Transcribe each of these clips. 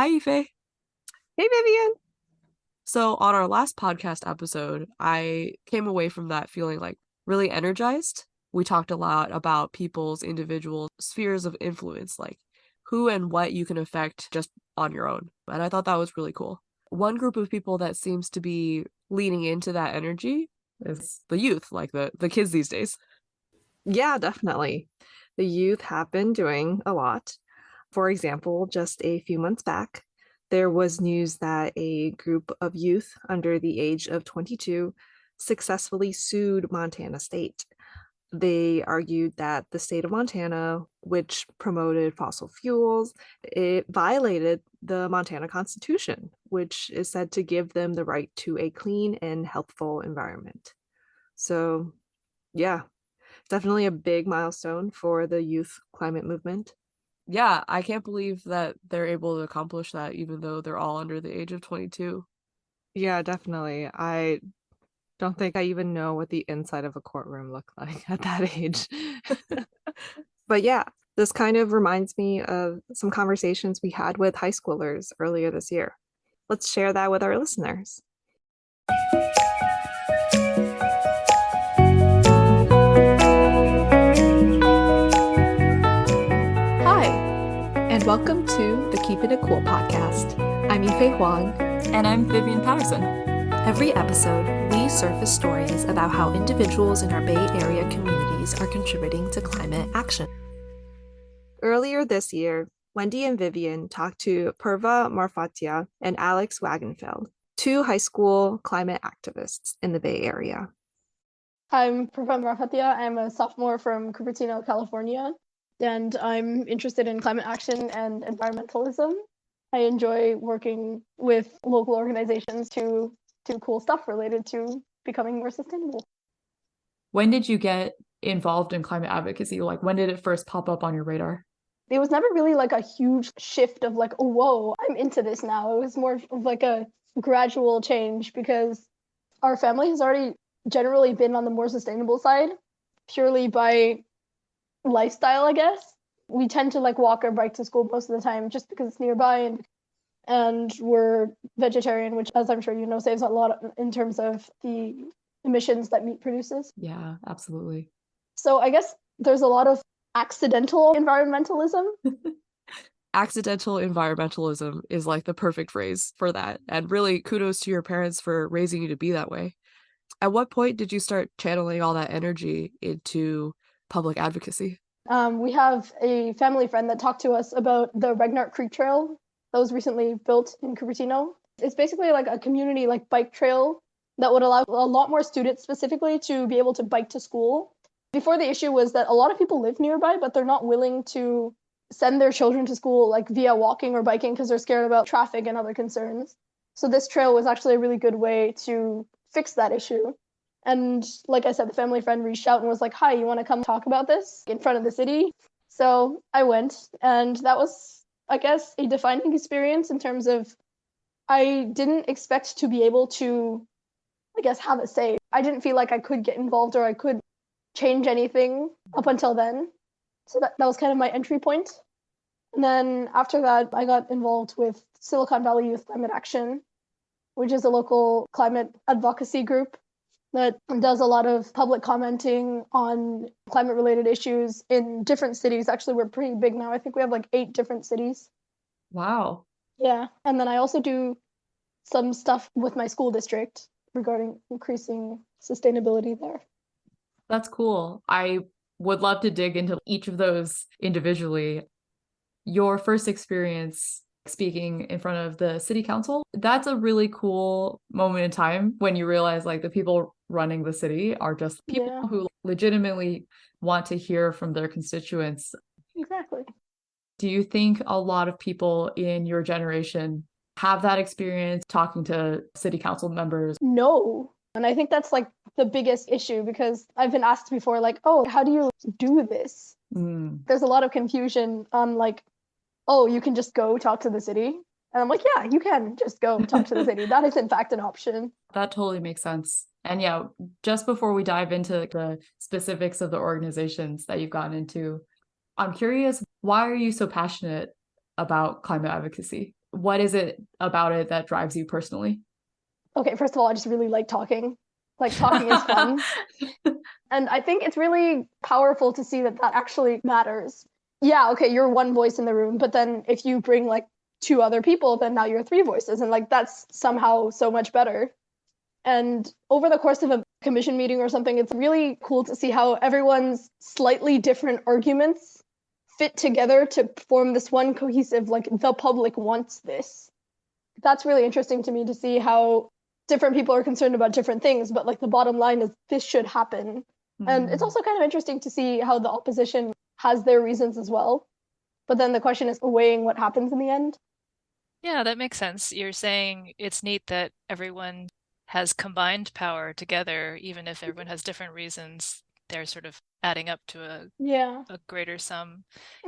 Hi, Ife. Hey, Vivian. So, on our last podcast episode, I came away from that feeling like really energized. We talked a lot about people's individual spheres of influence, like who and what you can affect just on your own. And I thought that was really cool. One group of people that seems to be leaning into that energy is the youth, like the kids these days. Yeah, definitely. The youth have been doing a lot. For example, just a few months back, there was news that a group of youth under the age of 22 successfully sued Montana State. They argued that the state of Montana, which promoted fossil fuels, it violated the Montana Constitution, which is said to give them the right to a clean and healthful environment. So, yeah, definitely a big milestone for the youth climate movement. Yeah, I can't believe that they're able to accomplish that even though they're all under the age of 22. Yeah, definitely. I don't think I even know what the inside of a courtroom looked like at that age. But yeah, this kind of reminds me of some conversations we had with high schoolers earlier this year. Let's share that with our listeners. Hi, and welcome to the Keep It a Cool podcast. I'm Yifei Huang. And I'm Vivian Patterson. Every episode, we surface stories about how individuals in our Bay Area communities are contributing to climate action. Earlier this year, Wendy and Vivian talked to Purva and Alex Wagenfeld, two high school climate activists in the Bay Area. I'm Purva and I'm a sophomore from Cupertino, California, and I'm interested in climate action and environmentalism. I enjoy working with local organizations to do cool stuff related to becoming more sustainable. When did you get involved in climate advocacy? Like, when did it first pop up on your radar? It was never really like a huge shift of like, oh, whoa, I'm into this now. It was more of like a gradual change because our family has already generally been on the more sustainable side, purely by lifestyle, I guess. We tend to like walk or bike to school most of the time just because it's nearby, and we're vegetarian, which, as I'm sure you know, saves a lot in terms of the emissions that meat produces. Yeah, absolutely. So I guess there's a lot of accidental environmentalism. Accidental environmentalism is like the perfect phrase for that. And really kudos to your parents for raising you to be that way. At what point did you start channeling all that energy into public advocacy? We have a family friend that talked to us about the Regnart Creek Trail that was recently built in Cupertino. It's basically like a community like bike trail that would allow a lot more students specifically to be able to bike to school. Before, the issue was that a lot of people live nearby, but they're not willing to send their children to school like via walking or biking because they're scared about traffic and other concerns. So this trail was actually a really good way to fix that issue. And like I said, the family friend reached out and was like, hi, you want to come talk about this in front of the city? So I went, and that was, I guess, a defining experience in terms of I didn't expect to be able to, I guess, have a say. I didn't feel like I could get involved or I could change anything up until then. So that was kind of my entry point. And then after that, I got involved with Silicon Valley Youth Climate Action, which is a local climate advocacy group that does a lot of public commenting on climate-related issues in different cities. Actually, we're pretty big now. I think we have like 8 different cities. Wow. Yeah. And then I also do some stuff with my school district regarding increasing sustainability there. That's cool. I would love to dig into each of those individually. Your first experience speaking in front of the city council, that's a really cool moment in time when you realize like the people running the city are just people who legitimately want to hear from their constituents. Exactly. Do you think a lot of people in your generation have that experience talking to city council members? No. And I think that's like the biggest issue because I've been asked before, like, oh, how do you do this? There's a lot of confusion on like, oh, you can just go talk to the city. And I'm like, yeah, you can just go talk to the city. That is in fact an option. That totally makes sense. And yeah, just before we dive into the specifics of the organizations that you've gotten into, I'm curious, why are you so passionate about climate advocacy? what is it about it that drives you personally? Okay, first of all, I just really like talking. Like talking is fun. And I think it's really powerful to see that that actually matters. Yeah, okay, you're one voice in the room, but then if you bring like two other people, then now you're three voices. And like that's somehow so much better. And over the course of a commission meeting or something, it's really cool to see how everyone's slightly different arguments fit together to form this one cohesive, like the public wants this. That's really interesting to me to see how different people are concerned about different things, but like the bottom line is this should happen. And it's also kind of interesting to see how the opposition has their reasons as well. But then the question is weighing what happens in the end. Yeah, that makes sense. You're saying it's neat that everyone has combined power together, even if everyone has different reasons, they're sort of adding up to Yeah. a greater sum.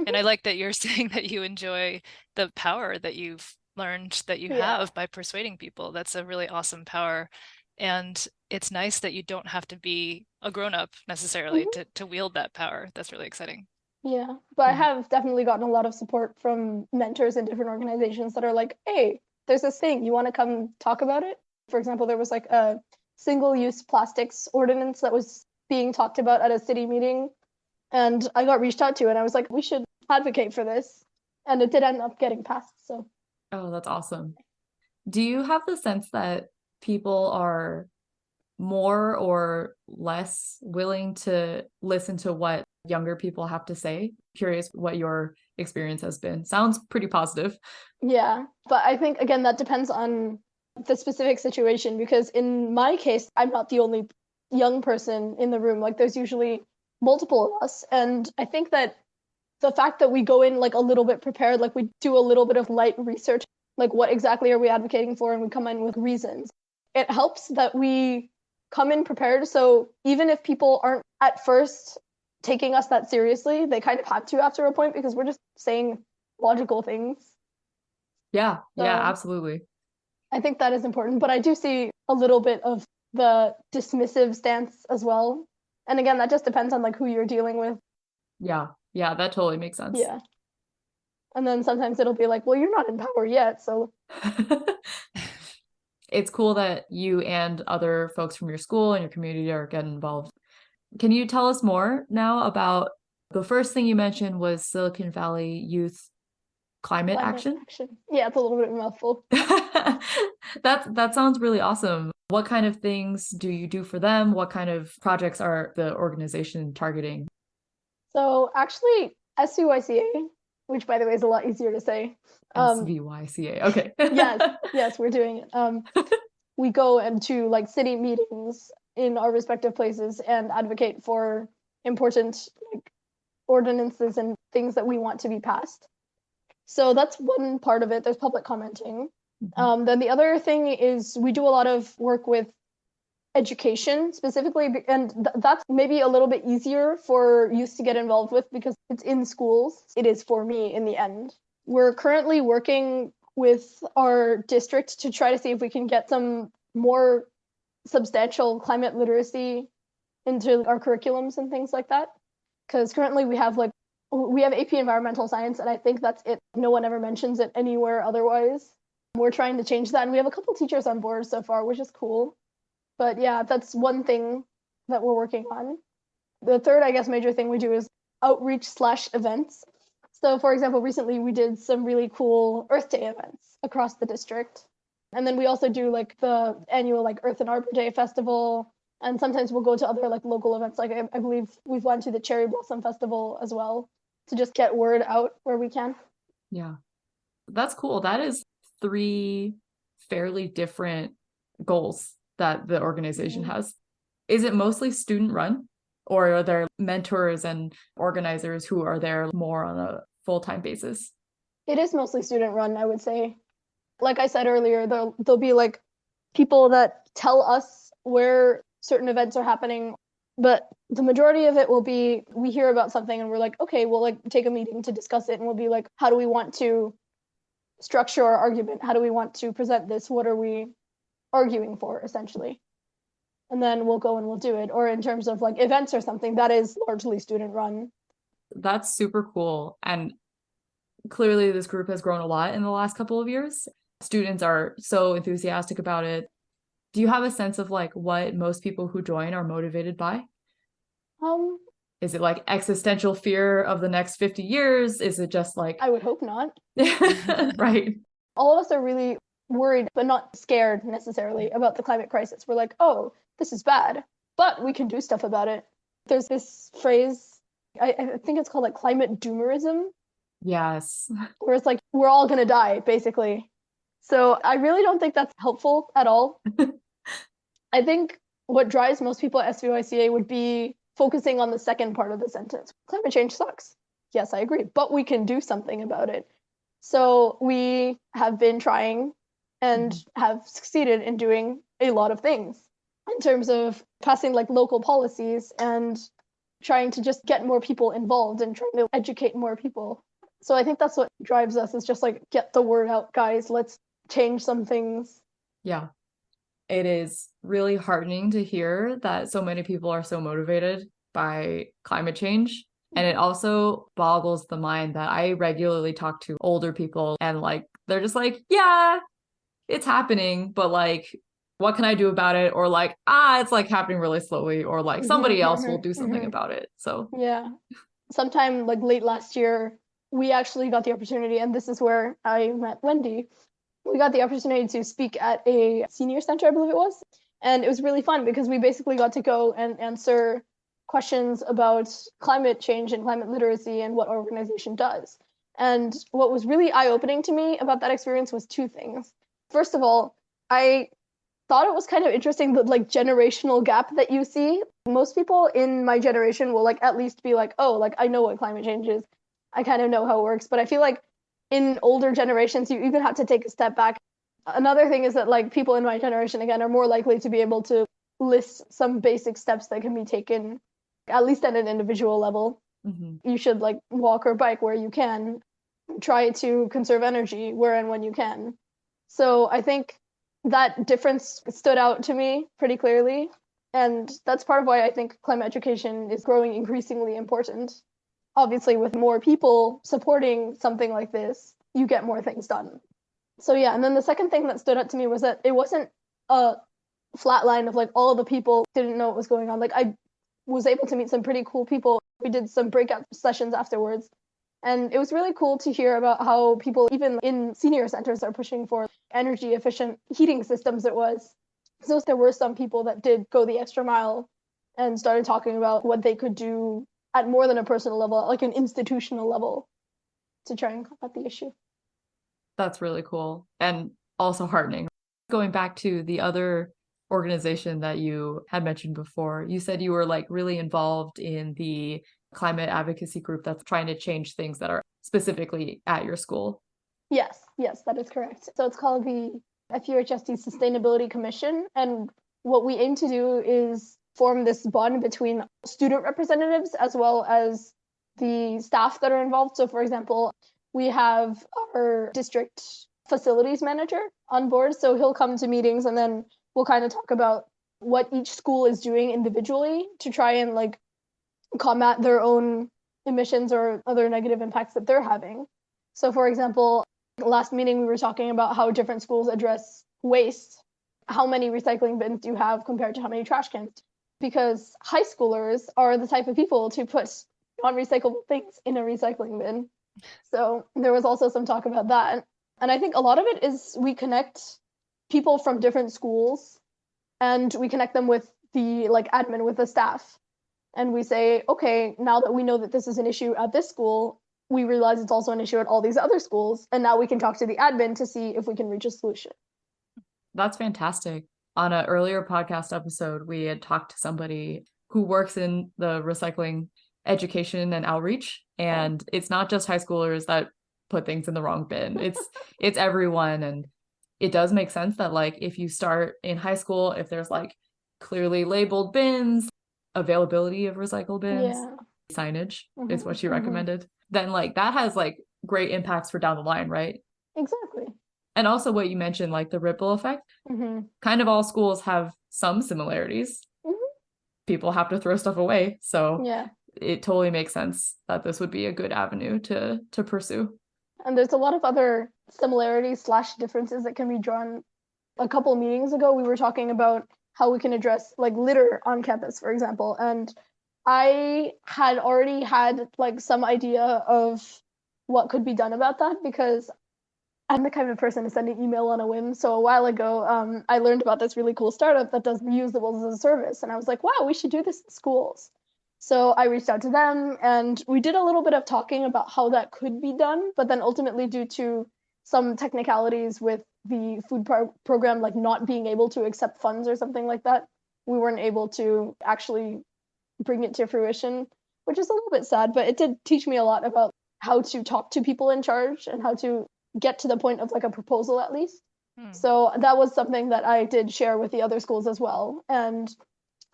And I like that you're saying that you enjoy the power that you've learned that you have by persuading people. That's a really awesome power. And it's nice that you don't have to be a grown-up necessarily to wield that power. That's really exciting. Yeah, but I have definitely gotten a lot of support from mentors in different organizations that are like, hey, there's this thing, you want to come talk about it? For example, there was like a single-use plastics ordinance that was being talked about at a city meeting, and I got reached out to, and I was like, we should advocate for this, and it did end up getting passed, so. Oh, that's awesome. Do you have the sense that people are more or less willing to listen to what younger people have to say? Curious what your experience has been. Sounds pretty positive. Yeah, but I think, again, that depends on the specific situation, because in my case, I'm not the only young person in the room. Like there's usually multiple of us. And I think that the fact that we go in like a little bit prepared, like we do a little bit of light research, like what exactly are we advocating for, and we come in with reasons. It helps that we come in prepared. So even if people aren't at first taking us that seriously, they kind of have to after a point, because we're just saying logical things. Yeah, So absolutely. I think that is important, but I do see a little bit of the dismissive stance as well. And again, that just depends on like who you're dealing with. Yeah, that totally makes sense. Yeah. And then sometimes it'll be like, well, you're not in power yet, so. It's cool that you and other folks from your school and your community are getting involved. Can you tell us more now about the first thing you mentioned was Silicon Valley Youth Climate Action? Yeah, it's a little bit of a mouthful. That sounds really awesome. What kind of things do you do for them? What kind of projects are the organization targeting? So actually, SVYCA, which by the way is a lot easier to say. SVYCA, okay. yes, we're doing it. We go into like city meetings in our respective places and advocate for important like ordinances and things that we want to be passed. So that's one part of it. There's public commenting. Then the other thing is we do a lot of work with education specifically, and that's maybe a little bit easier for youth to get involved with because it's in schools. It is for me in the end. We're currently working with our district to try to see if we can get some more substantial climate literacy into our curriculums and things like that. Because currently we have AP Environmental Science, and I think that's it. No one ever mentions it anywhere otherwise. We're trying to change that, and we have a couple teachers on board so far, which is cool. But yeah, that's one thing that we're working on. The third, I guess, major thing we do is outreach/events. So for example, recently we did some really cool Earth Day events across the district. And then we also do like the annual like Earth and Arbor Day festival. And sometimes we'll go to other like local events. Like I believe we've gone to the Cherry Blossom Festival as well to just get word out where we can. Yeah, that's cool. That is 3 fairly different goals that the organization has. Is it mostly student run, or are there mentors and organizers who are there more on a full-time basis? It is mostly student run, I would say. Like I said earlier, there'll be like people that tell us where certain events are happening, but the majority of it will be we hear about something and we're like, okay, we'll like take a meeting to discuss it, and we'll be like, how do we want to structure our argument? How do we want to present this? What are we arguing for, essentially? And then we'll go and we'll do it. Or in terms of like events or something, that is largely student run. That's super cool. And clearly this group has grown a lot in the last couple of years. Students are so enthusiastic about it. Do you have a sense of like what most people who join are motivated by? Um, Is it like existential fear of the next 50 years? Is it just like I would hope not. right? All of us are really worried, but not scared necessarily about the climate crisis. We're like, oh, this is bad, but we can do stuff about it. There's this phrase, I think it's called like climate doomerism, Yes. where it's like, we're all going to die, basically. So I really don't think that's helpful at all. I think what drives most people at SVYCA would be focusing on the second part of the sentence. Climate change sucks. Yes, I agree, but we can do something about it. So we have been trying and have succeeded in doing a lot of things in terms of passing like local policies and trying to just get more people involved and trying to educate more people. So I think that's what drives us, is just like, get the word out, guys. Let's change some things. Yeah. It is really heartening to hear that so many people are so motivated by climate change. And it also boggles the mind that I regularly talk to older people and like, they're just like, yeah, it's happening, but like, what can I do about it? Or like, it's like happening really slowly, or like somebody else will do something about it. So yeah, sometime like late last year, we actually got the opportunity, and this is where I met Wendy. We got the opportunity to speak at a senior center, I believe it was. And it was really fun because we basically got to go and answer questions about climate change and climate literacy and what our organization does. And what was really eye-opening to me about that experience was two things. First of all, I thought it was kind of interesting, the like generational gap that you see. Most people in my generation will like at least be like, oh, like I know what climate change is. I kind of know how it works. But I feel like in older generations, you even have to take a step back. Another thing is that like people in my generation, again, are more likely to be able to list some basic steps that can be taken, at least at an individual level. You should like walk or bike where you can, try to conserve energy where and when you can. So I think that difference stood out to me pretty clearly. And that's part of why I think climate education is growing increasingly important. Obviously, with more people supporting something like this, you get more things done. So yeah, and then the second thing that stood out to me was that it wasn't a flat line of like all the people didn't know what was going on. Like I was able to meet some pretty cool people. We did some breakout sessions afterwards. And it was really cool to hear about how people, even in senior centers, are pushing for energy efficient heating systems. So there were some people that did go the extra mile and started talking about what they could do at more than a personal level, like an institutional level, to try and combat the issue. that's really cool and also heartening. Going back to the other organization that you had mentioned before, you said you were like really involved in the climate advocacy group that's trying to change things that are specifically at your school. Yes, that is correct. So it's called the FUHSD Sustainability Commission. And what we aim to do is form this bond between student representatives as well as the staff that are involved. So for example, we have our district facilities manager on board. So he'll come to meetings and then we'll kind of talk about what each school is doing individually to try and like combat their own emissions or other negative impacts that they're having. So for example, last meeting we were talking about how different schools address waste. How many recycling bins do you have compared to how many trash cans? Because high schoolers are the type of people to put non-recyclable things in a recycling bin. So there was also some talk about that. And I think a lot of it is we connect people from different schools and we connect them with the like admin, with the staff. And we say, okay, now that we know that this is an issue at this school, we realize it's also an issue at all these other schools. And now we can talk to the admin to see if we can reach a solution. That's fantastic. On an earlier podcast episode, we had talked to somebody who works in the recycling education and outreach. And it's not just high schoolers that put things in the wrong bin. It's everyone. And it does make sense that like if you start in high school, if there's like clearly labeled bins, availability of recycle bins, signage is what she recommended, then like that has like great impacts for down the line, right? Exactly. And also what you mentioned, like the ripple effect, kind of all schools have some similarities. People have to throw stuff away. So it totally makes sense that this would be a good avenue to pursue. And there's a lot of other similarities slash differences that can be drawn. A couple meetings ago, we were talking about how we can address like litter on campus, for example. And I had already had like some idea of what could be done about that because I'm the kind of person to send an email on a whim. So a while ago, I learned about this really cool startup that does reusables as a service. And I was like, wow, we should do this in schools. So I reached out to them and we did a little bit of talking about how that could be done. But then ultimately, due to some technicalities with the food program, like not being able to accept funds or something like that, we weren't able to actually bring it to fruition, which is a little bit sad. But it did teach me a lot about how to talk to people in charge and how to get to the point of like a proposal at least. So that was something that I did share with the other schools as well. And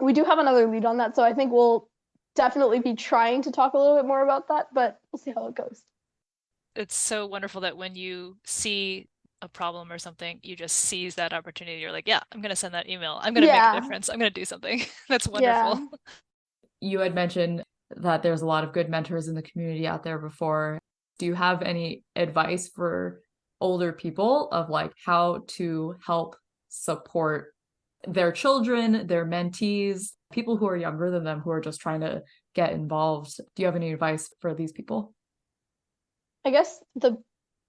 we do have another lead on that. So I think we'll definitely be trying to talk a little bit more about that, but we'll see how it goes. It's so wonderful that when you see a problem or something, you just seize that opportunity. You're like, yeah, I'm going to send that email. I'm going to make a difference. I'm going to do something. That's wonderful. Yeah. You had mentioned that there's a lot of good mentors in the community out there before. Do you have any advice for older people of like how to help support their children, their mentees, people who are younger than them who are just trying to get involved? Do you have any advice for these people? I guess the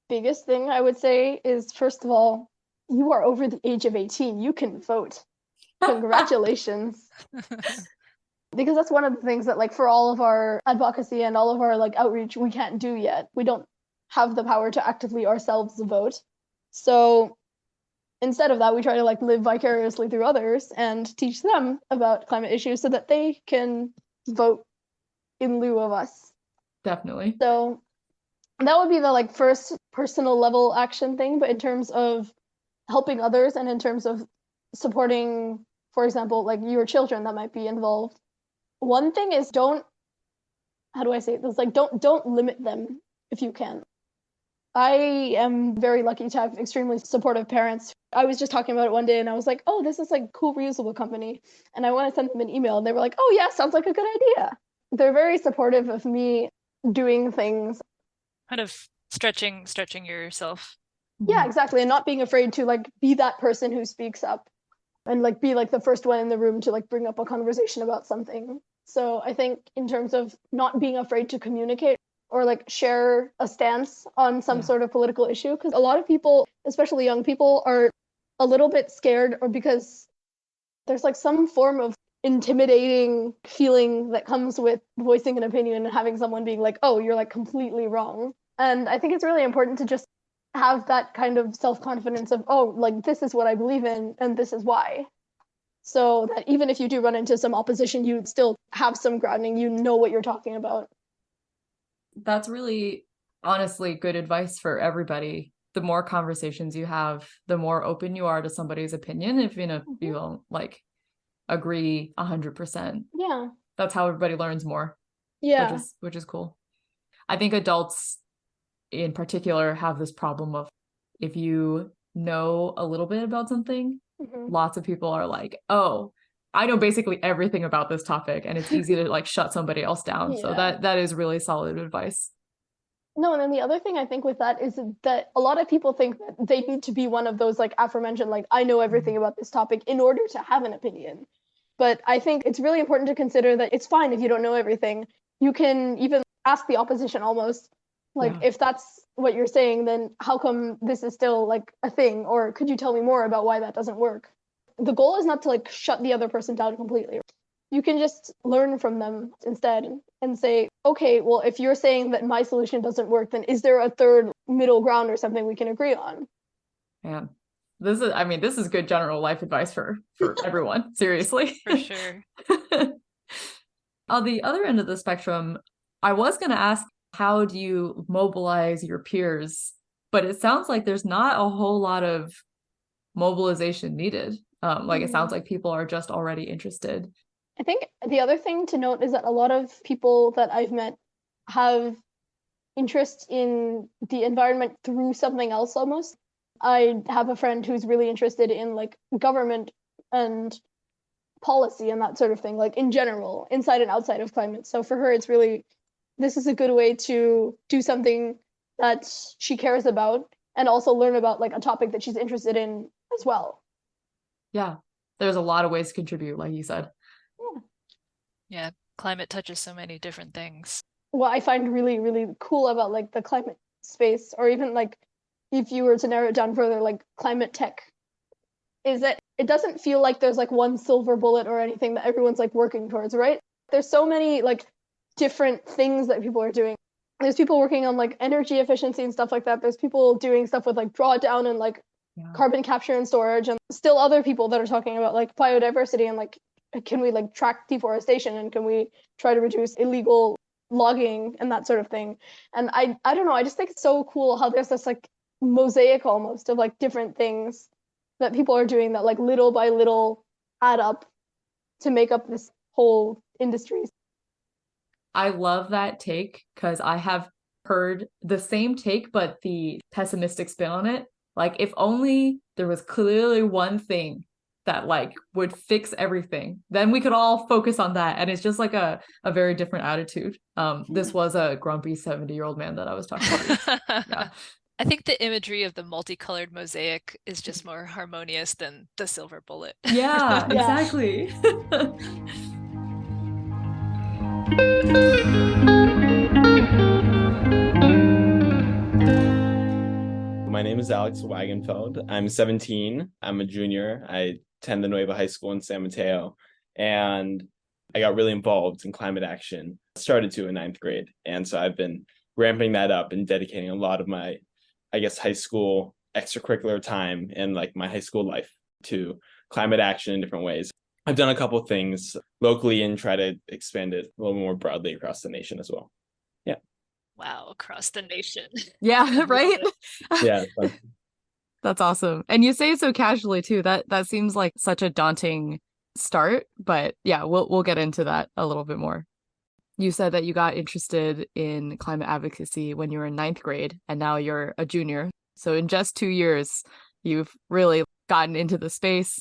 biggest thing I would say is, first of all, you are over the age of 18. You can vote. Congratulations. Because that's one of the things that, like, for all of our advocacy and all of our like outreach, we can't do yet. We don't have the power to actively ourselves vote. So instead of that, we try to like live vicariously through others and teach them about climate issues so that they can vote in lieu of us. Definitely. So that would be the like first personal level action thing. But in terms of helping others and in terms of supporting, for example, like your children that might be involved, one thing is don't limit them if you can. I am very lucky to have extremely supportive parents. I was just talking about it one day and I was like, oh, this is like a cool reusable company. And I want to send them an email. And they were like, oh yeah, sounds like a good idea. They're very supportive of me doing things. Kind of stretching yourself. Yeah, exactly. And not being afraid to like be that person who speaks up and like be like the first one in the room to like bring up a conversation about something. So I think in terms of not being afraid to communicate or like share a stance on some sort of political issue, because a lot of people, especially young people, are a little bit scared or because there's like some form of intimidating feeling that comes with voicing an opinion and having someone being like, oh, you're like completely wrong. And I think it's really important to just have that kind of self-confidence of, oh, like this is what I believe in and this is why. So that even if you do run into some opposition, you still have some grounding, you know what you're talking about. That's really, honestly, good advice for everybody. The more conversations you have, the more open you are to somebody's opinion, if you don't like agree 100%. Yeah. That's how everybody learns more. Yeah. Which is cool. I think adults in particular have this problem of if you know a little bit about something, lots of people are like, oh, I know basically everything about this topic, and it's easy to like shut somebody else down. So that is really solid advice. No, and then the other thing I think with that is that a lot of people think that they need to be one of those like aforementioned, like I know everything about this topic in order to have an opinion. But I think it's really important to consider that it's fine if you don't know everything. You can even ask the opposition almost. Like, if that's what you're saying, then how come this is still like a thing? Or could you tell me more about why that doesn't work? The goal is not to like shut the other person down completely. You can just learn from them instead and say, okay, well, if you're saying that my solution doesn't work, then is there a third middle ground or something we can agree on? Man, this is good general life advice for everyone. Seriously. For sure. On the other end of the spectrum, I was going to ask, how do you mobilize your peers? But it sounds like there's not a whole lot of mobilization needed. It sounds like people are just already interested. I think the other thing to note is that a lot of people that I've met have interest in the environment through something else almost. I have a friend who's really interested in like government and policy and that sort of thing, like in general, inside and outside of climate. So for her, it's really, this is a good way to do something that she cares about, and also learn about like a topic that she's interested in as well. Yeah, there's a lot of ways to contribute, like you said. Yeah, climate touches so many different things. What I find really, really cool about like the climate space, or even like if you were to narrow it down further, like climate tech, is that it doesn't feel like there's like one silver bullet or anything that everyone's like working towards, right? There's so many like different things that people are doing. There's people working on like energy efficiency and stuff like that. There's people doing stuff with like drawdown and like carbon capture and storage, and still other people that are talking about like biodiversity and like, can we like track deforestation, and can we try to reduce illegal logging and that sort of thing. And I don't know, I just think it's so cool how there's this like mosaic almost of like different things that people are doing that like little by little add up to make up this whole industry. I love that take because I have heard the same take, but the pessimistic spin on it. Like, if only there was clearly one thing that like would fix everything, then we could all focus on that. And it's just like a very different attitude. This was a grumpy 70-year-old man that I was talking to. Yeah. I think the imagery of the multicolored mosaic is just more harmonious than the silver bullet. Yeah, exactly. My name is Alex Wagenfeld. I'm 17. I'm a junior. I attend the Nueva High School in San Mateo, and I got really involved in climate action. Started to in 9th grade, and so I've been ramping that up and dedicating a lot of my, I guess, high school extracurricular time and like my high school life to climate action in different ways. I've done a couple of things locally and try to expand it a little more broadly across the nation as well. Yeah. Wow, across the nation. Yeah, right? Yeah. That's awesome. And you say it so casually too. That seems like such a daunting start, but yeah, we'll get into that a little bit more. You said that you got interested in climate advocacy when you were in 9th grade, and now you're a junior. So in just 2 years, you've really gotten into the space.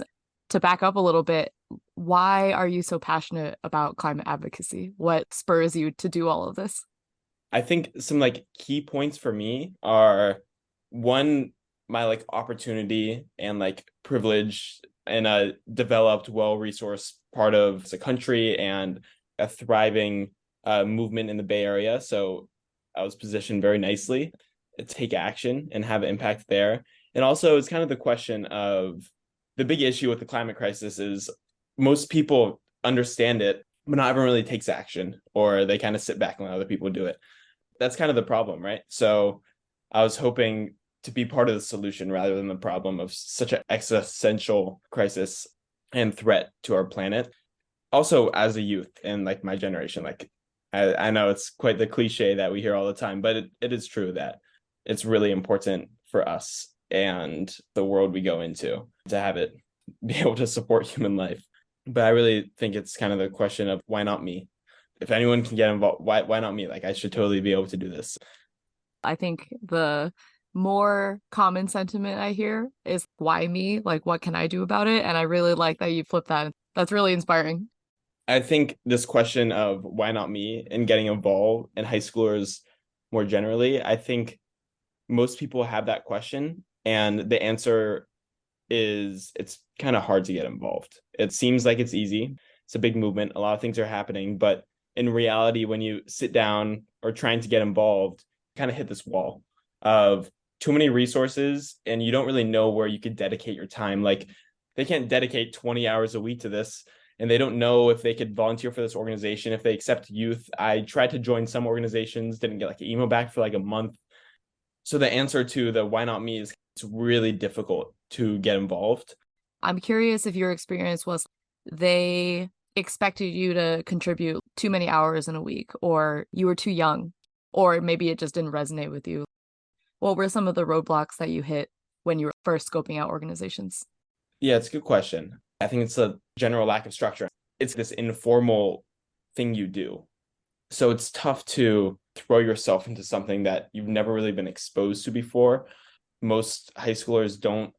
To back up a little bit, why are you so passionate about climate advocacy? What spurs you to do all of this? I think some like key points for me are, one, my like opportunity and like privilege in a developed, well-resourced part of the country and a thriving movement in the Bay Area. So I was positioned very nicely to take action and have an impact there. And also it's kind of the question of the big issue with the climate crisis is most people understand it, but not everyone really takes action, or they kind of sit back and let other people do it. That's kind of the problem, right? So I was hoping to be part of the solution rather than the problem of such an existential crisis and threat to our planet. Also, as a youth in like my generation, like I know it's quite the cliche that we hear all the time, but it is true that it's really important for us and the world we go into to have it be able to support human life. But I really think it's kind of the question of why not me? If anyone can get involved, why not me? Like, I should totally be able to do this. I think the more common sentiment I hear is why me? Like, what can I do about it? And I really like that you flip that. That's really inspiring. I think this question of why not me and getting involved, and high schoolers more generally, I think most people have that question, and the answer is it's kind of hard to get involved. It seems like it's easy. It's a big movement. A lot of things are happening, but in reality, when you sit down or trying to get involved, you kind of hit this wall of too many resources, and you don't really know where you could dedicate your time. Like, they can't dedicate 20 hours a week to this, and they don't know if they could volunteer for this organization, if they accept youth. I tried to join some organizations, didn't get like an email back for like a month. So the answer to the why not me is it's really difficult to get involved. I'm curious if your experience was they expected you to contribute too many hours in a week, or you were too young, or maybe it just didn't resonate with you. What were some of the roadblocks that you hit when you were first scoping out organizations? Yeah, it's a good question. I think it's a general lack of structure. It's this informal thing you do. So it's tough to throw yourself into something that you've never really been exposed to before. Most high schoolers don't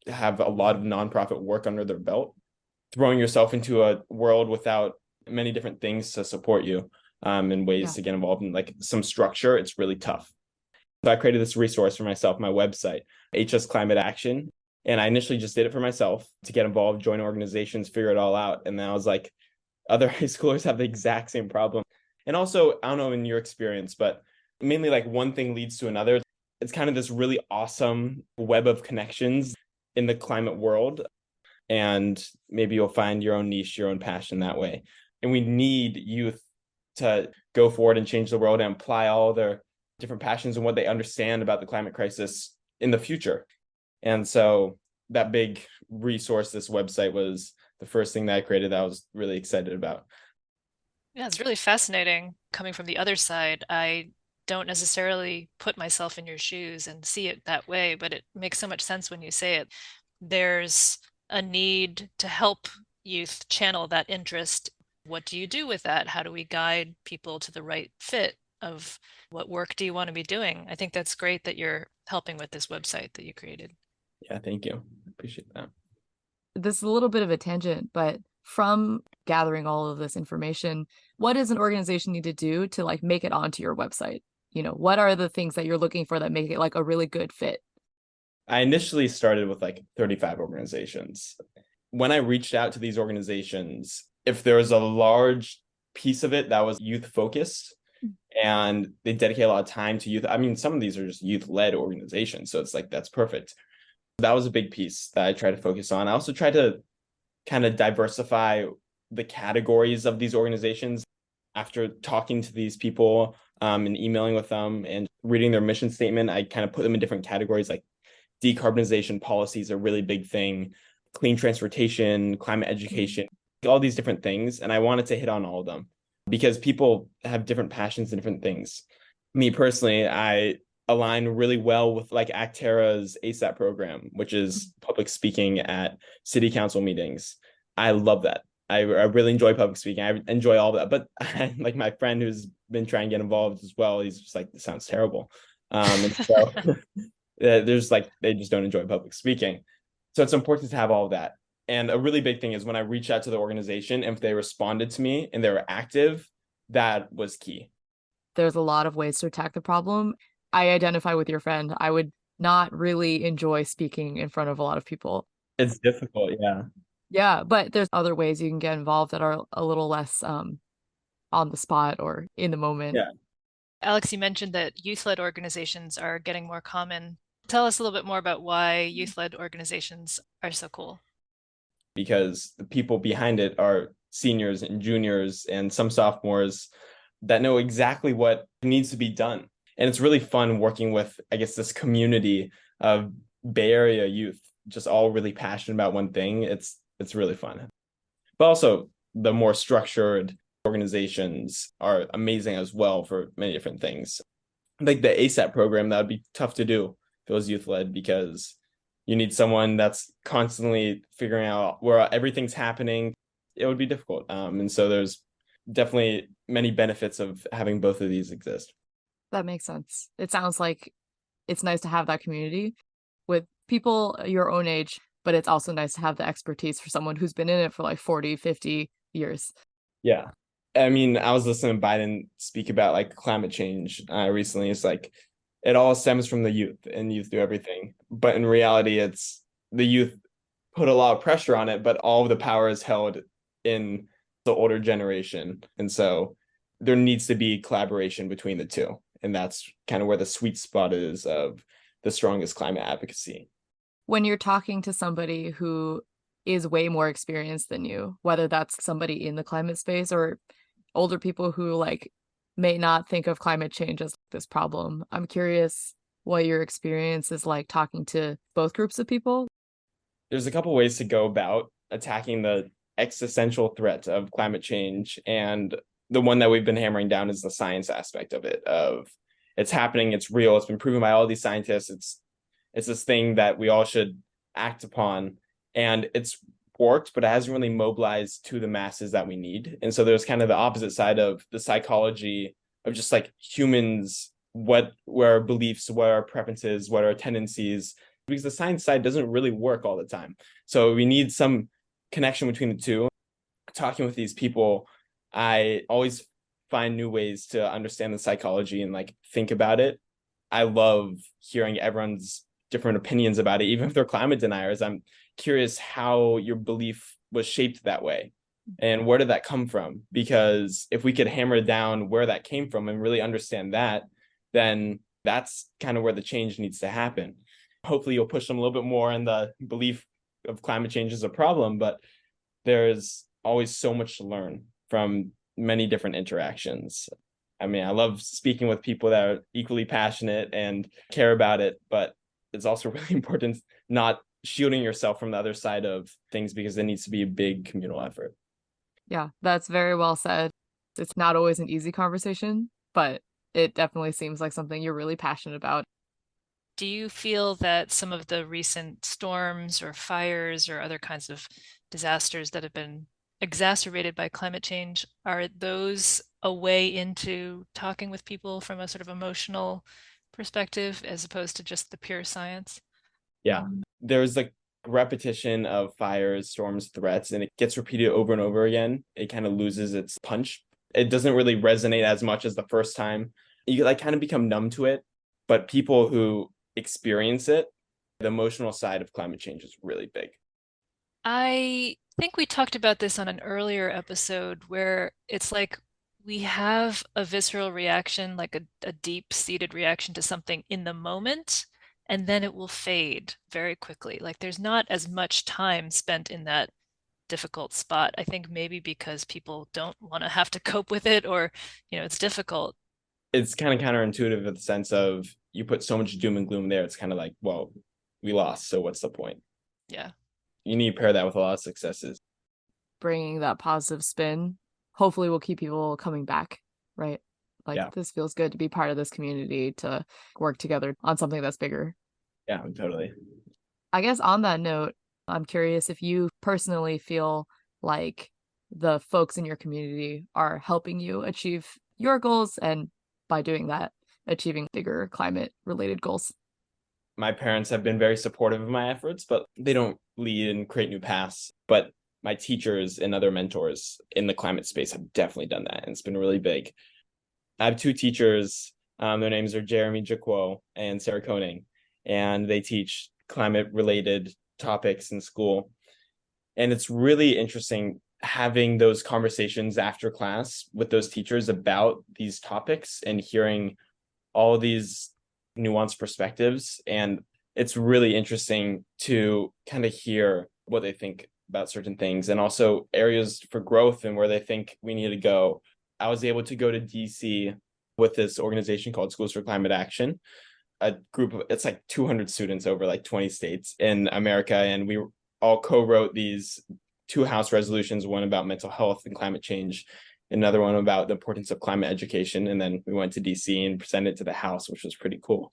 have a lot of nonprofit work under their belt. Throwing yourself into a world without many different things to support you and ways to get involved in like some structure, it's really tough. So I created this resource for myself, my website, HS Climate Action. And I initially just did it for myself to get involved, join organizations, figure it all out. And then I was like, other high schoolers have the exact same problem. And also, I don't know in your experience, but mainly like one thing leads to another. It's kind of this really awesome web of connections in the climate world. And maybe you'll find your own niche, your own passion that way. And we need youth to go forward and change the world and apply all their different passions and what they understand about the climate crisis in the future. And so that big resource, this website, was the first thing that I created that I was really excited about. Yeah, it's really fascinating coming from the other side. I don't necessarily put myself in your shoes and see it that way, but it makes so much sense when you say it. There's a need to help youth channel that interest. What do you do with that? How do we guide people to the right fit of what work do you want to be doing? I think that's great that you're helping with this website that you created. Yeah, thank you. Appreciate that. This is a little bit of a tangent, but from gathering all of this information, what does an organization need to do to like make it onto your website? You know, what are the things that you're looking for that make it like a really good fit? I initially started with like 35 organizations. When I reached out to these organizations, if there was a large piece of it that was youth focused and they dedicate a lot of time to youth, I mean, some of these are just youth-led organizations, so it's like that's perfect. That was a big piece that I tried to focus on. I also tried to kind of diversify the categories of these organizations. After talking to these people and emailing with them and reading their mission statement, I kind of put them in different categories, like decarbonization policies are a really big thing, clean transportation, climate education, all these different things. And I wanted to hit on all of them because people have different passions and different things. Me personally, I align really well with like Actera's ASAP program, which is public speaking at city council meetings. I love that. I really enjoy public speaking. I enjoy all that. But like my friend who's been trying to get involved as well, he's just like, this sounds terrible. And so there's like, they just don't enjoy public speaking. So it's important to have all of that. And a really big thing is when I reach out to the organization, if they responded to me and they were active, that was key. There's a lot of ways to attack the problem. I identify with your friend. I would not really enjoy speaking in front of a lot of people. It's difficult, yeah. Yeah, but there's other ways you can get involved that are a little less on the spot or in the moment. Yeah. Alex, you mentioned that youth-led organizations are getting more common. Tell us a little bit more about why youth-led organizations are so cool. Because the people behind it are seniors and juniors and some sophomores that know exactly what needs to be done. And it's really fun working with, I guess, this community of Bay Area youth, just all really passionate about one thing. It's really fun. But also the more structured organizations are amazing as well for many different things. Like the ASAP program, that would be tough to do if it was youth-led because you need someone that's constantly figuring out where everything's happening. It would be difficult. And so there's definitely many benefits of having both of these exist. That makes sense. It sounds like it's nice to have that community with people your own age, but it's also nice to have the expertise for someone who's been in it for like 40, 50 years. Yeah. I mean, I was listening to Biden speak about like climate change recently. It's like it all stems from the youth and youth do everything. But in reality, it's the youth put a lot of pressure on it, but all of the power is held in the older generation. And so there needs to be collaboration between the two. And that's kind of where the sweet spot is of the strongest climate advocacy. When you're talking to somebody who is way more experienced than you, whether that's somebody in the climate space or older people who like may not think of climate change as this problem, I'm curious what your experience is like talking to both groups of people. There's a couple ways to go about attacking the existential threat of climate change. And the one that we've been hammering down is the science aspect of it, of it's happening, it's real, it's been proven by all these scientists, it's this thing that we all should act upon. And it's worked, but it hasn't really mobilized to the masses that we need. And so there's kind of the opposite side of the psychology of just like humans, what our beliefs, what our preferences, what our tendencies, because the science side doesn't really work all the time. So we need some connection between the two. Talking with these people, I always find new ways to understand the psychology and like think about it. I love hearing everyone's different opinions about it, even if they're climate deniers. I'm curious how your belief was shaped that way and where did that come from? Because if we could hammer down where that came from and really understand that, then that's kind of where the change needs to happen. Hopefully you'll push them a little bit more in the belief of climate change is a problem, but there's always so much to learn from many different interactions. I mean, I love speaking with people that are equally passionate and care about it, but it's also really important not shielding yourself from the other side of things because it needs to be a big communal effort. Yeah, that's very well said. It's not always an easy conversation, but it definitely seems like something you're really passionate about. Do you feel that some of the recent storms or fires or other kinds of disasters that have been exacerbated by climate change, are those a way into talking with people from a sort of emotional perspective as opposed to just the pure science? Yeah, there's like repetition of fires, storms, threats, and it gets repeated over and over again. It kind of loses its punch. It doesn't really resonate as much as the first time. You like kind of become numb to it, but people who experience it, the emotional side of climate change is really big. I think we talked about this on an earlier episode where it's like we have a visceral reaction, like a deep-seated reaction to something in the moment, and then it will fade very quickly. Like there's not as much time spent in that difficult spot. I think maybe because people don't want to have to cope with it or, it's difficult. It's kind of counterintuitive in the sense of you put so much doom and gloom there. It's kind of like, well, we lost, so what's the point? Yeah. You need to pair that with a lot of successes. Bringing that positive spin hopefully will keep people coming back, right? Like, Yeah. This feels good to be part of this community, to work together on something that's bigger. Yeah, totally. I guess on that note, I'm curious if you personally feel like the folks in your community are helping you achieve your goals, and by doing that, achieving bigger climate related goals. My parents have been very supportive of my efforts, but they don't lead and create new paths. But my teachers and other mentors in the climate space have definitely done that, and it's been really big. I have two teachers. Their names are Jeremy Jaquo and Sarah Koenig, and they teach climate-related topics in school. And it's really interesting having those conversations after class with those teachers about these topics and hearing all these nuanced perspectives. And it's really interesting to kind of hear what they think about certain things and also areas for growth and where they think we need to go. I was able to go to DC with this organization called Schools for Climate Action, a group of, it's like 200 students over like 20 states in America. And we all co-wrote these two House resolutions, one about mental health and climate change, another one about the importance of climate education. And then we went to DC and presented it to the House, which was pretty cool.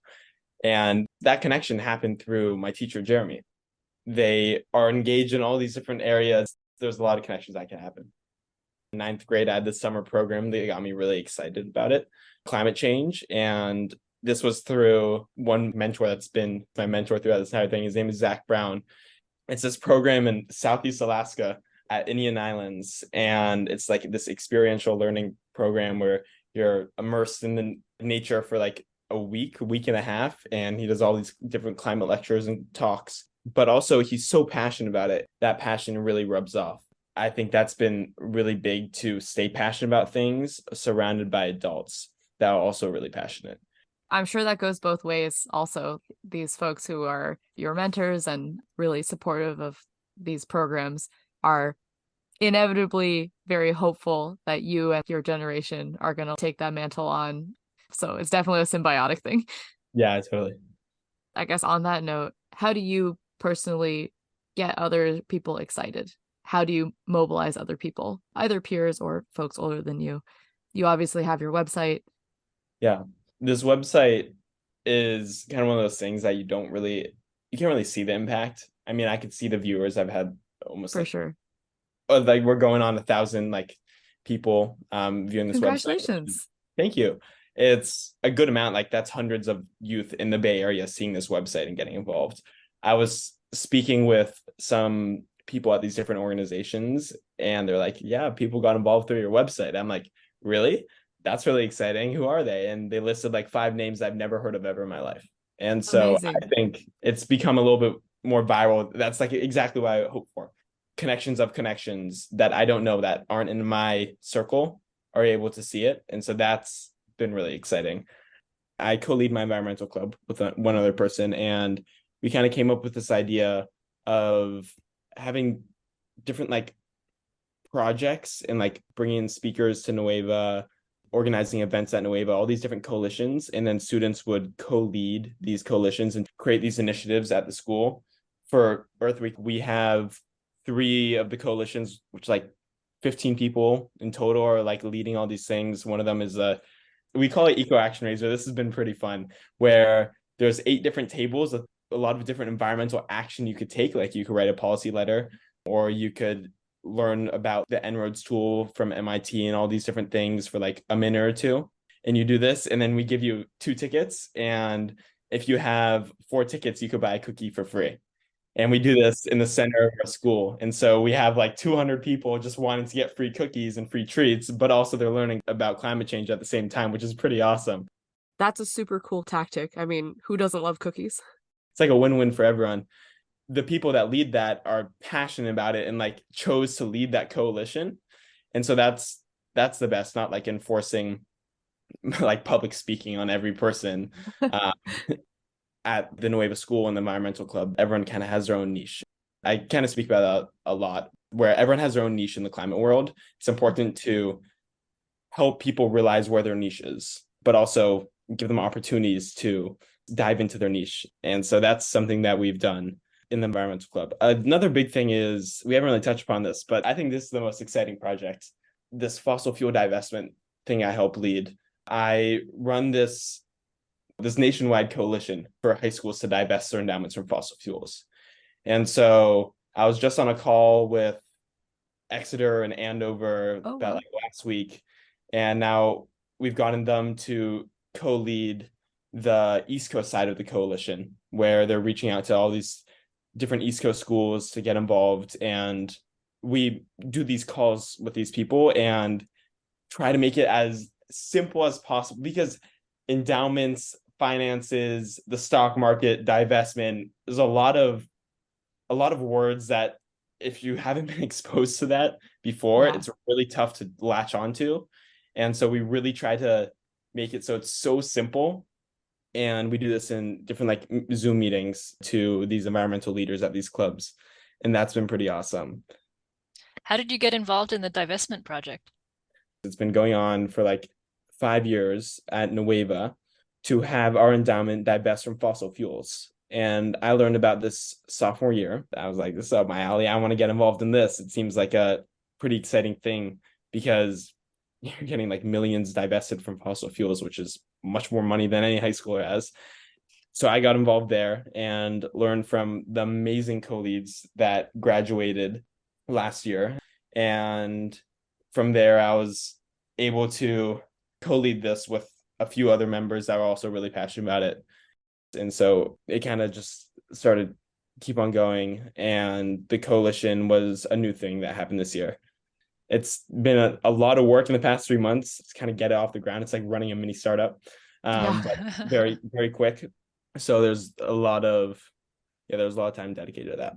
And that connection happened through my teacher, Jeremy. They are engaged in all these different areas. There's a lot of connections that can happen. In ninth grade, I had this summer program that got me really excited about it, climate change. And this was through one mentor that's been my mentor throughout this entire thing. His name is Zach Brown. It's this program in Southeast Alaska at Indian Islands. And it's like this experiential learning program where you're immersed in the nature for like a week and a half. And he does all these different climate lectures and talks. But also he's so passionate about it. That passion really rubs off. I think that's been really big to stay passionate about things surrounded by adults that are also really passionate. I'm sure that goes both ways. Also, these folks who are your mentors and really supportive of these programs are inevitably very hopeful that you and your generation are going to take that mantle on. So it's definitely a symbiotic thing. Yeah, totally. I guess on that note, how do you personally get other people excited? How do you mobilize other people, either peers or folks older than you? You obviously have your website. Yeah. This website is kind of one of those things that you can't really see the impact. I mean, I could see the viewers. I've had almost For sure. Like we're going on 1,000 like people viewing this website. Congratulations. Thank you. It's a good amount. Like that's hundreds of youth in the Bay Area seeing this website and getting involved. I was speaking with some people at these different organizations and they're like, yeah, people got involved through your website. I'm like, really? that's really exciting. Who are they? And they listed like 5 names I've never heard of ever in my life. And so Amazing. I think it's become a little bit more viral. That's like exactly what I hope for. Connections of connections that I don't know that aren't in my circle are able to see it. And so that's been really exciting. I co-lead my environmental club with one other person, and we kind of came up with this idea of having different like projects and like bringing in speakers to Nueva, organizing events at Nueva, all these different coalitions, and then students would co-lead these coalitions and create these initiatives at the school. For Earth Week, we have 3 of the coalitions, which like 15 people in total are like leading all these things. One of them is we call it Eco Action Razor. This has been pretty fun, where there's 8 different tables, a lot of different environmental action you could take. Like you could write a policy letter, or you could learn about the En-ROADS tool from MIT and all these different things for like a minute or 2. And you do this, and then we give you 2 tickets. And if you have 4 tickets, you could buy a cookie for free. And we do this in the center of our school. And so we have like 200 people just wanting to get free cookies and free treats, but also they're learning about climate change at the same time, which is pretty awesome. That's a super cool tactic. I mean, who doesn't love cookies? It's like a win-win for everyone. The people that lead that are passionate about it and like chose to lead that coalition. And so that's the best, not like enforcing like public speaking on every person. At the Nueva School and the Environmental Club, everyone kind of has their own niche. I kind of speak about that a lot, where everyone has their own niche in the climate world. It's important to help people realize where their niche is, but also give them opportunities to dive into their niche. And so that's something that we've done in the Environmental Club. Another big thing is, we haven't really touched upon this, but I think this is the most exciting project, this fossil fuel divestment thing I help lead. I run this nationwide coalition for high schools to divest their endowments from fossil fuels. And so I was just on a call with Exeter and Andover about like last week, and now we've gotten them to co-lead the East Coast side of the coalition, where they're reaching out to all these different East Coast schools to get involved. And we do these calls with these people and try to make it as simple as possible, because endowments, finances, the stock market, divestment, there's a lot of words that if you haven't been exposed to that before, it's really tough to latch onto. And so we really try to make it so it's so simple. And we do this in different like Zoom meetings to these environmental leaders at these clubs. And that's been pretty awesome. How did you get involved in the divestment project? It's been going on for like 5 years at Nueva to have our endowment divest from fossil fuels. And I learned about this sophomore year. I was like, this is up my alley. I want to get involved in this. It seems like a pretty exciting thing, because you're getting like millions divested from fossil fuels, which is much more money than any high schooler has. So I got involved there and learned from the amazing co-leads that graduated last year. And from there, I was able to co-lead this with a few other members that were also really passionate about it. And so it kind of just started keep on going. And the coalition was a new thing that happened this year. It's been a lot of work in the past 3 months to kind of get it off the ground. It's like running a mini startup, but very, very quick. So there's a lot of time dedicated to that.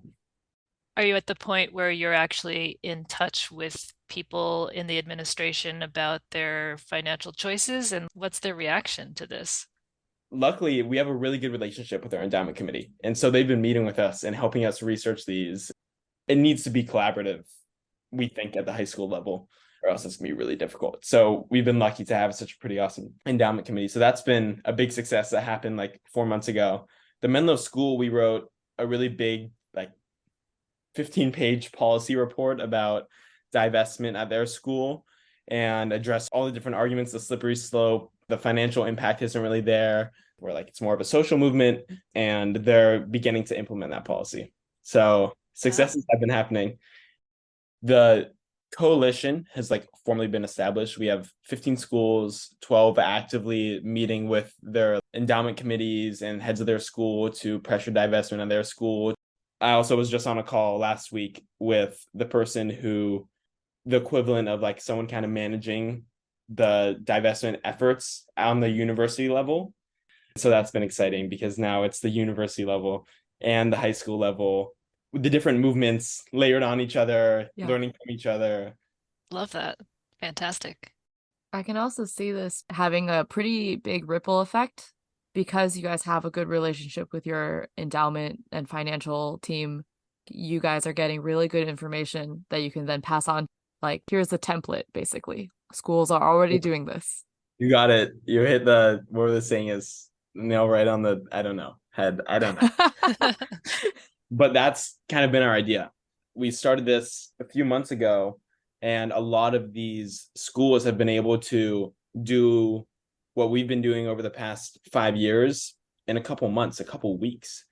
Are you at the point where you're actually in touch with people in the administration about their financial choices, and what's their reaction to this? Luckily, we have a really good relationship with our endowment committee. And so they've been meeting with us and helping us research these. It needs to be collaborative, we think, at the high school level, or else it's going to be really difficult. So we've been lucky to have such a pretty awesome endowment committee. So that's been a big success that happened like 4 months ago. The Menlo School, we wrote a really big, like 15-page policy report about divestment at their school and address all the different arguments, the slippery slope, the financial impact isn't really there, where like it's more of a social movement, and they're beginning to implement that policy. So successes have been happening. The coalition has like formally been established. We have 15 schools, 12 actively meeting with their endowment committees and heads of their school to pressure divestment of their school. I also was just on a call last week with the person who, the equivalent of like someone kind of managing the divestment efforts on the university level. So that's been exciting because now it's the university level and the high school level with the different movements layered on each other, learning from each other. Love that. Fantastic. I can also see this having a pretty big ripple effect because you guys have a good relationship with your endowment and financial team. You guys are getting really good information that you can then pass on. Like, here's the template, basically. Schools are already doing this. You got it. You hit the, whatever the saying is, nail right on the, I don't know, head. I don't know. But that's kind of been our idea. We started this a few months ago, and a lot of these schools have been able to do what we've been doing over the past 5 years in a couple months, a couple weeks.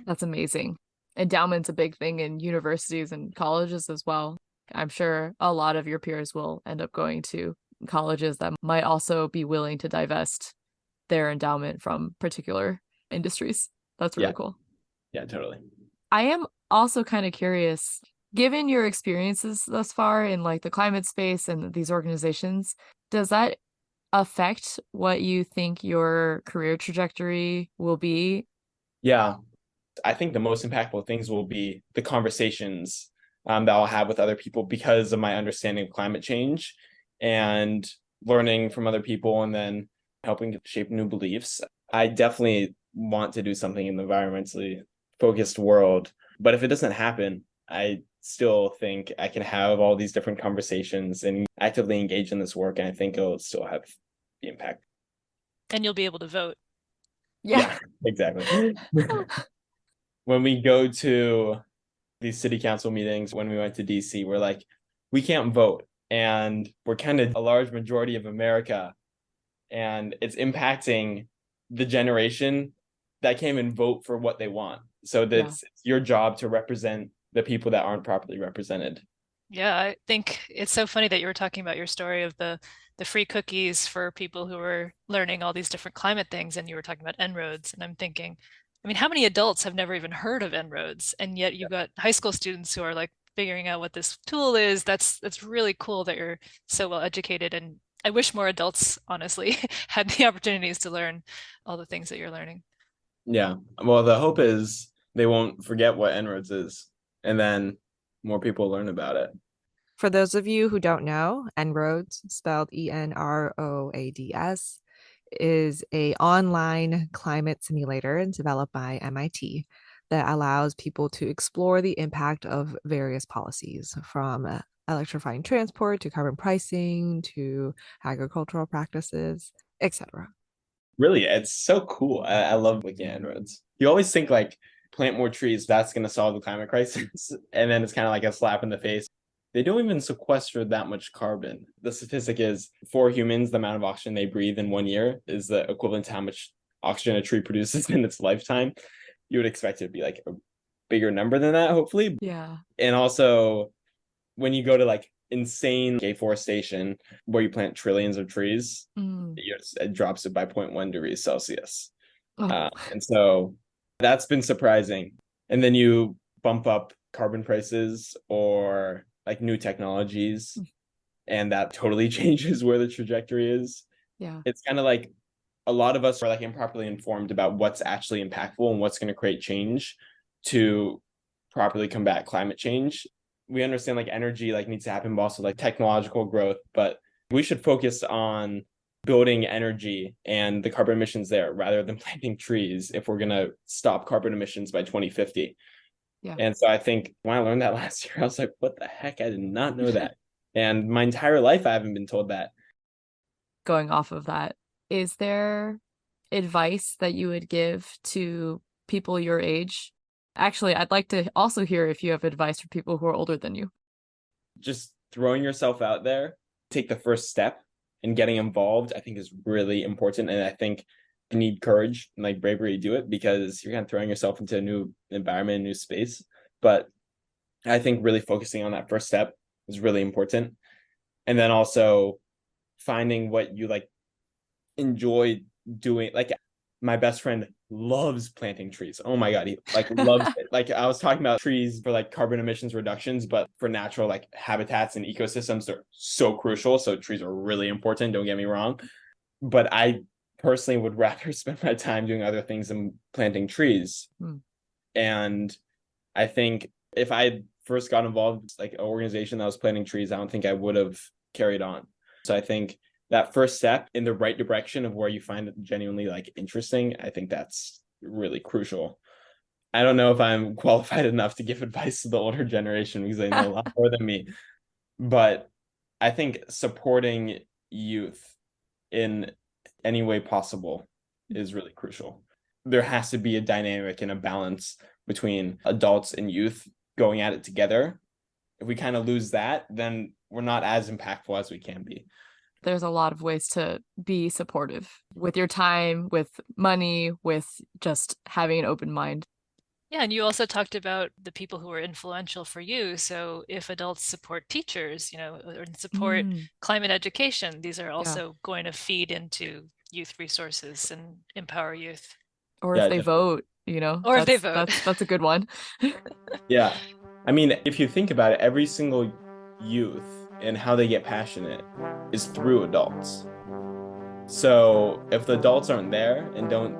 That's amazing. Endowment's a big thing in universities and colleges as well. I'm sure a lot of your peers will end up going to colleges that might also be willing to divest their endowment from particular industries. That's really cool. Yeah, totally. I am also kind of curious, given your experiences thus far in like the climate space and these organizations, does that affect what you think your career trajectory will be? Yeah, I think the most impactful things will be the conversations that I'll have with other people because of my understanding of climate change and learning from other people and then helping to shape new beliefs. I definitely want to do something in the environmentally focused world, but if it doesn't happen, I still think I can have all these different conversations and actively engage in this work, and I think it'll still have the impact. And you'll be able to vote. Yeah, exactly. When we go to these city council meetings, when we went to DC, we're like, we can't vote, and we're kind of a large majority of America, and it's impacting the generation that came and vote for what they want. So that's it's your job to represent the people that aren't properly represented. Yeah, I think it's so funny that you were talking about your story of the free cookies for people who were learning all these different climate things, and you were talking about En-ROADS, and I'm thinking, I mean, how many adults have never even heard of En-ROADS? And yet you've got high school students who are like figuring out what this tool is. That's really cool that you're so well educated, and I wish more adults honestly had the opportunities to learn all the things that you're learning. Yeah. Well, the hope is they won't forget what En-ROADS is, and then more people learn about it. For those of you who don't know, En-ROADS, spelled ENROADS, is an online climate simulator developed by MIT that allows people to explore the impact of various policies, from electrifying transport to carbon pricing to agricultural practices, etc. Really, it's so cool. I love looking at En-ROADS. You always think like plant more trees, that's going to solve the climate crisis. And then it's kind of like a slap in the face. They don't even sequester that much carbon. The statistic is for humans, the amount of oxygen they breathe in 1 year is the equivalent to how much oxygen a tree produces in its lifetime. You would expect it to be like a bigger number than that, hopefully. Yeah. And also, when you go to like insane afforestation where you plant trillions of trees, it drops it by 0.1 degrees Celsius. And so that's been surprising. And then you bump up carbon prices or like new technologies, and that totally changes where the trajectory is. Yeah. It's kind of like a lot of us are like improperly informed about what's actually impactful and what's going to create change to properly combat climate change. We understand like energy like needs to happen, but also like technological growth, but we should focus on building energy and the carbon emissions there rather than planting trees if we're going to stop carbon emissions by 2050. Yeah. And so I think when I learned that last year, I was like, what the heck? I did not know that. And my entire life, I haven't been told that. Going off of that, is there advice that you would give to people your age? Actually, I'd like to also hear if you have advice for people who are older than you. Just throwing yourself out there, take the first step, and getting involved, I think is really important. And I think you need courage and like bravery to do it because you're kind of throwing yourself into a new environment, a new space. But I think really focusing on that first step is really important. And then also finding what you like enjoy doing. Like my best friend loves planting trees. Oh my God, he like loves it. Like I was talking about trees for like carbon emissions reductions, but for natural like habitats and ecosystems, they're so crucial. So trees are really important, don't get me wrong. But I personally would rather spend my time doing other things than planting trees. And I think if I first got involved with like an organization that was planting trees, I don't think I would have carried on. So I think that first step in the right direction of where you find it genuinely like interesting, I think that's really crucial. I don't know if I'm qualified enough to give advice to the older generation because they know a lot more than me, but I think supporting youth in any way possible is really crucial. There has to be a dynamic and a balance between adults and youth going at it together. If we kind of lose that, then we're not as impactful as we can be. There's a lot of ways to be supportive with your time, with money, with just having an open mind. Yeah, and you also talked about the people who are influential for you. So if adults support teachers, or support climate education, these are also going to feed into youth resources and empower youth. Or if they vote, Or if they vote. That's a good one. Yeah. I mean, if you think about it, every single youth and how they get passionate is through adults. So if the adults aren't there and don't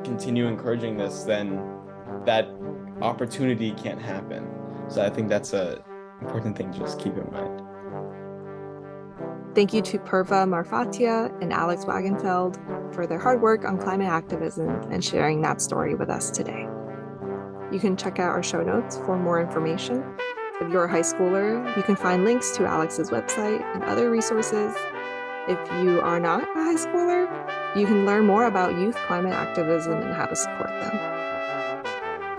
continue encouraging this, then that opportunity can't happen. So I think that's a important thing to just keep in mind. Thank you to Purva Marfatia and Alex Wagenfeld for their hard work on climate activism and sharing that story with us today. You can check out our show notes for more information. If you're a high schooler, you can find links to Alex's website and other resources. If you are not a high schooler, you can learn more about youth climate activism and how to support them.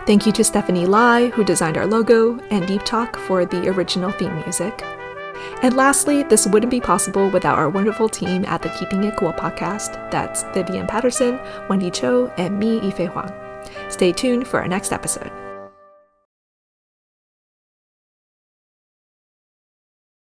Thank you to Stephanie Lai, who designed our logo, and Deep Talk for the original theme music. And lastly, this wouldn't be possible without our wonderful team at the Keeping It Cool podcast. That's Vivian Patterson, Wendy Cho, and me, Yifei Huang. Stay tuned for our next episode.